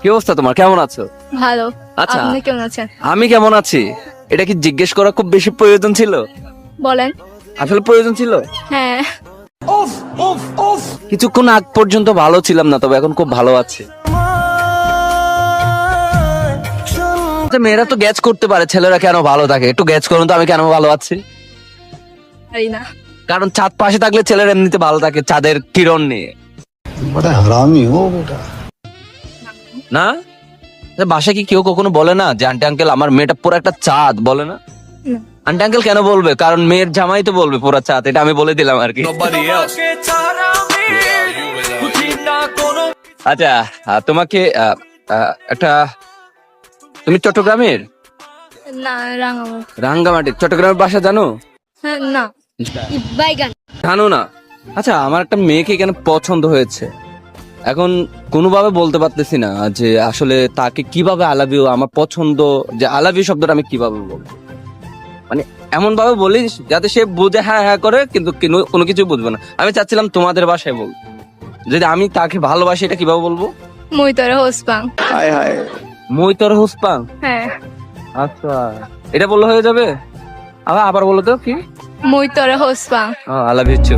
কি অবস্থা তোমার, কেমন আছো? ভালো। আচ্ছা। আপনি কেমন আছেন? আমি কেমন আছি এটা কি জিজ্ঞেস করা খুব বেশি প্রয়োজন ছিল? বলেন। আসলে প্রয়োজন ছিল। হ্যাঁ। কিছুক্ষণ আগ পর্যন্ত ভালো ছিলাম না, তবে এখন খুব ভালো আছি। আচ্ছা, মেয়েরা তো গ্যাচ করতে পারে ছেলেরা কেন ভালো থাকে, একটু গ্যাচ করুন তো আমি কেন ভালো আছি। পারি না। কারণ চাঁদ পাশে থাকলে ছেলেরা এমনিতে ভালো থাকে, চাঁদের কিরণ নিয়ে। बड़ा हरामी हो बेटा। না বাসায় কি কেউ কখনো বলে না যে আন্টি আঙ্কেল আমার মেয়েটা পুরো একটা চাঁদ, বলে না? না। আন্টি আঙ্কেল কেন বলবে? কারণ মেয়ের জামাই তো বলবে পুরা চাঁদ, এটা আমি বলে দিলাম আর কি। আচ্ছা, তোমাকে একটা, তুমি চট্টগ্রামের? না, রাঙামাটি। রাঙ্গামাটি, চট্টগ্রামের বাসা জানো? হ্যাঁ, না। বাইগান। জানো না? আচ্ছা, আমার একটা মেয়েকে কেন পছন্দ হয়েছে, এখন কোনোভাবে বলতে পারতেছি না যে আসলে তাকে কিভাবে আই লাভ ইউ, আমার পছন্দ যে আই লাভ ইউ শব্দটা আমি কিভাবে বলবো। মানে এমন ভাবে বলি যাতে সে বুঝে হ্যাঁ হ্যাঁ করে, কিন্তু কোনো কিছু বুঝবে না। আমি চাচ্ছিলাম তোমাদের বাসায় বল, যদি আমি তাকে ভালোবাসি এটা কিভাবে বলবো? মই তোরে হোসপাং। हाय हाय। মই তোর হুসপাং। হ্যাঁ। আচ্ছা, এটা বললে হয়ে যাবে? আবার আবার বলো তো কি? মই তোরে হোসপাং। I love you.